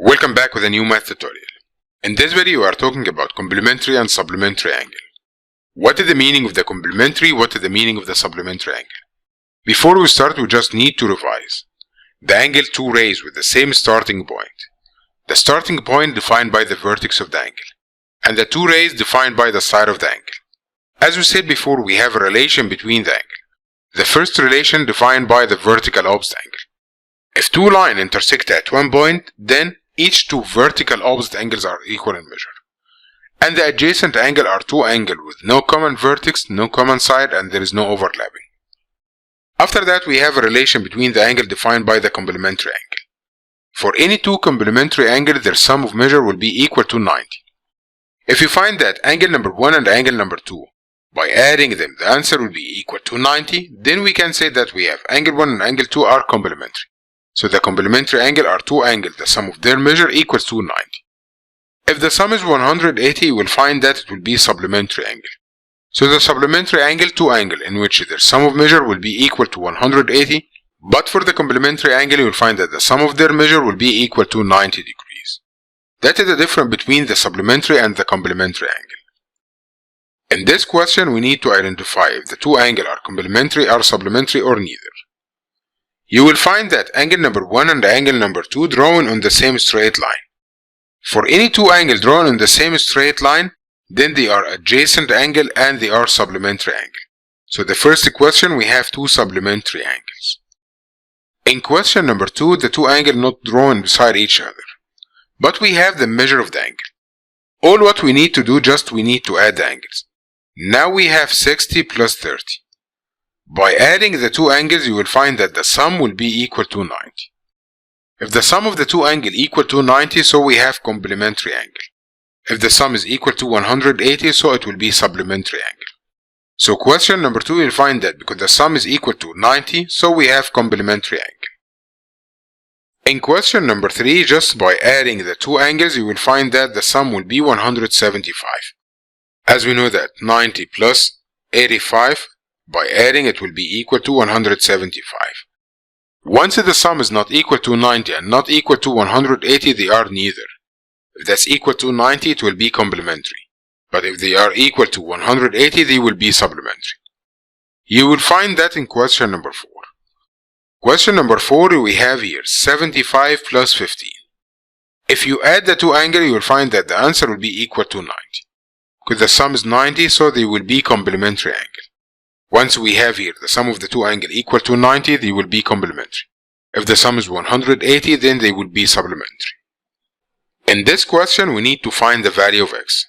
Welcome back with a new math tutorial. In this video we are talking about complementary and supplementary angle. What is the meaning of the complementary? What is the meaning of the supplementary angle? Before we start, we just need to revise. The angle two rays with the same starting point. The starting point defined by the vertex of the angle, and the two rays defined by the side of the angle. As we said before, we have a relation between the angle. The first relation defined by the vertical opposite angle. If two lines intersect at one point, then each two vertical opposite angles are equal in measure. And the adjacent angle are two angles with no common vertex, no common side, and there is no overlapping. After that, we have a relation between the angle defined by the complementary angle. For any two complementary angles, their sum of measure will be equal to 90. If you find that angle number 1 and angle number 2, by adding them, the answer will be equal to 90, then we can say that we have angle 1 and angle 2 are complementary. So the complementary angle are two angles, the sum of their measure equals to 90. If the sum is 180, you will find that it will be supplementary angle. So the supplementary angle, two angles in which their sum of measure will be equal to 180, but for the complementary angle you will find that the sum of their measure will be equal to 90 degrees. That is the difference between the supplementary and the complementary angle. In this question, we need to identify if the two angles are complementary or supplementary or neither. You will find that angle number 1 and angle number 2 drawn on the same straight line. For any two angles drawn on the same straight line, then they are adjacent angle and they are supplementary angle. So the first question, we have two supplementary angles. In question number 2, the two angles not drawn beside each other, but we have the measure of the angle. All what we need to do, we need to add the angles. Now we have 60 plus 30. By adding the two angles, you will find that the sum will be equal to 90. If the sum of the two angles equal to 90, so we have complementary angle. If the sum is equal to 180, so it will be supplementary angle. So question number 2, you'll find that because the sum is equal to 90, so we have complementary angle. In question number 3, just by adding the two angles, you will find that the sum will be 175. As we know that 90 plus 85, by adding it will be equal to 175. Once the sum is not equal to 90 and not equal to 180, they are neither. If that's equal to 90, it will be complementary. But if they are equal to 180, they will be supplementary. You will find that in question number 4. Question number 4, we have here 75 plus 15. If you add the two angles, you will find that the answer will be equal to 90. Because the sum is 90, so they will be complementary angle. Once we have here the sum of the two angles equal to 90, they will be complementary. If the sum is 180, then they will be supplementary. In this question, we need to find the value of x.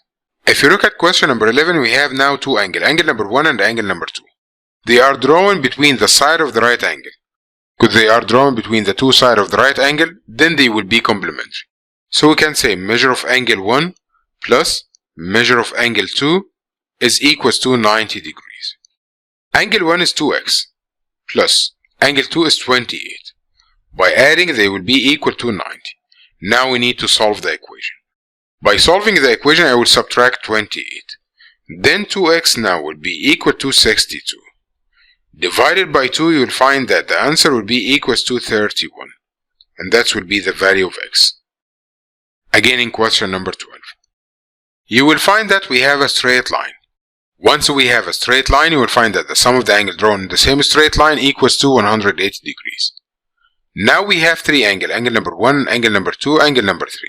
If you look at question number 11, we have now two angles, angle number 1 and angle number 2. They are drawn between the side of the right angle. Because they are drawn between the two sides of the right angle, then they will be complementary. So we can say measure of angle 1 plus measure of angle 2 is equals to 90 degrees. Angle 1 is 2x plus angle 2 is 28. By adding, they will be equal to 90. Now we need to solve the equation. By solving the equation, I will subtract 28. Then 2x now will be equal to 62. Divided by 2, you will find that the answer will be equals to 31. And that will be the value of x. Again in question number 12. You will find that we have a straight line. Once we have a straight line, you will find that the sum of the angles drawn in the same straight line equals to 180 degrees. Now we have three angles, angle number 1, angle number 2, angle number 3.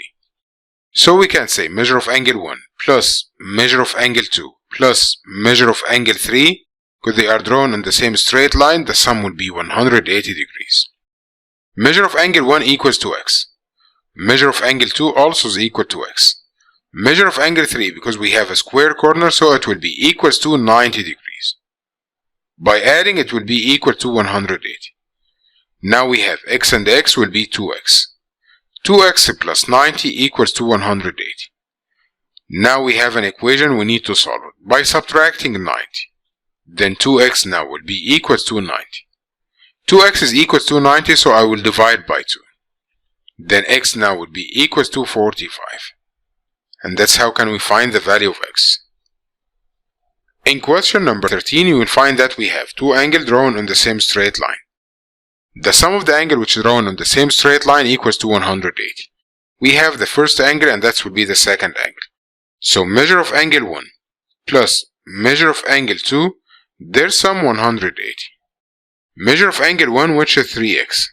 So we can say measure of angle 1 plus measure of angle 2 plus measure of angle 3, because they are drawn in the same straight line, the sum will be 180 degrees. Measure of angle 1 equals to x. Measure of angle 2 also is equal to x. Measure of angle 3, because we have a square corner, so it will be equals to 90 degrees. By adding, it will be equal to 180. Now we have x and x will be 2x. 2x plus 90 equals to 180. Now we have an equation we need to solve it by subtracting 90. Then 2x now will be equals to 90. 2x is equals to 90, so I will divide by 2. Then x now will be equals to 45. And that's how can we find the value of x. In question number 13, you will find that we have two angles drawn on the same straight line. The sum of the angle which is drawn on the same straight line equals to 180. we have the first angle and that will be the second angle. So measure of angle 1 plus measure of angle 2, their sum 180. Measure of angle 1, which is 3x,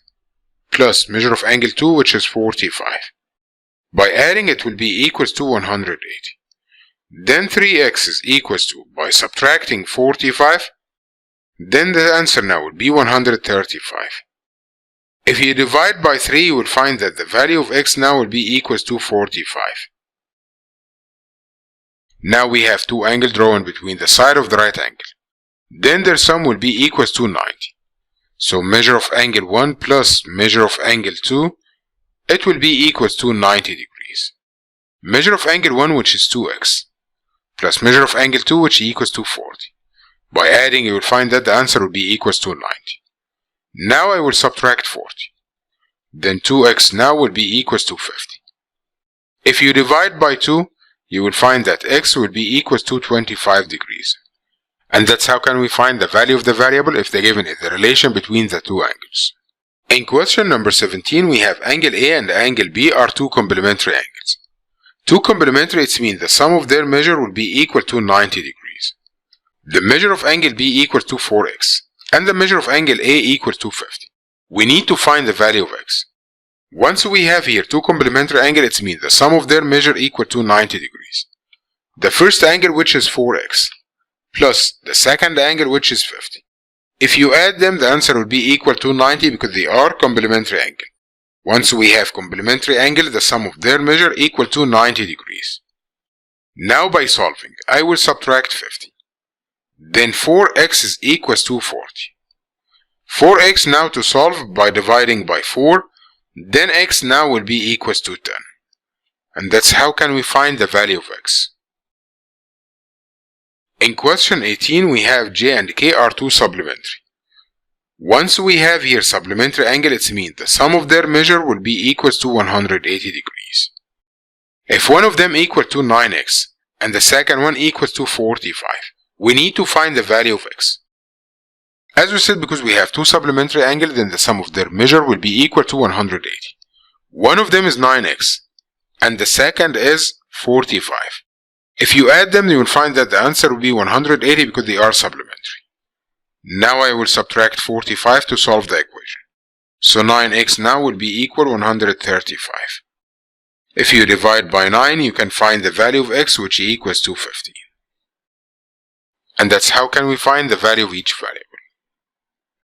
plus measure of angle 2, which is 45. By adding it will be equals to 180. Then 3x is equals to, by subtracting 45, then the answer now will be 135. If you divide by 3, you will find that the value of x now will be equals to 45. Now we have two angles drawn between the side of the right angle. Then their sum will be equals to 90. So measure of angle 1 plus measure of angle 2, it will be equals to 90 degrees. Measure of angle 1, which is 2x, plus measure of angle 2, which equals to 40. By adding, you will find that the answer will be equals to 90. Now I will subtract 40. Then 2x now will be equals to 50. If you divide by 2, you will find that x will be equals to 25 degrees. And that's how can we find the value of the variable if the given is the relation between the two angles. In question number 17, we have angle A and angle B are two complementary angles. Two complementary, it means the sum of their measure will be equal to 90 degrees. The measure of angle B equals to 4x, and the measure of angle A equals to 50. We need to find the value of x. Once we have here two complementary angles, it means the sum of their measure equal to 90 degrees. The first angle, which is 4x, plus the second angle, which is 50. If you add them, the answer will be equal to 90 because they are complementary angle. Once we have complementary angle, the sum of their measure equal to 90 degrees. Now by solving, I will subtract 50. Then 4x is equals to 40. 4x now to solve by dividing by 4, then x now will be equals to 10. And that's how can we find the value of x. In question 18, we have J and K are two supplementary. Once we have here supplementary angle, it means the sum of their measure will be equals to 180 degrees. If one of them equal to 9x and the second one equals to 45, we need to find the value of x. As we said, because we have two supplementary angles, then the sum of their measure will be equal to 180. One of them is 9x and the second is 45. If you add them, you will find that the answer will be 180 because they are supplementary. Now I will subtract 45 to solve the equation. So 9x now will be equal 135. If you divide by 9, you can find the value of x, which equals to 15. And that's how can we find the value of each variable.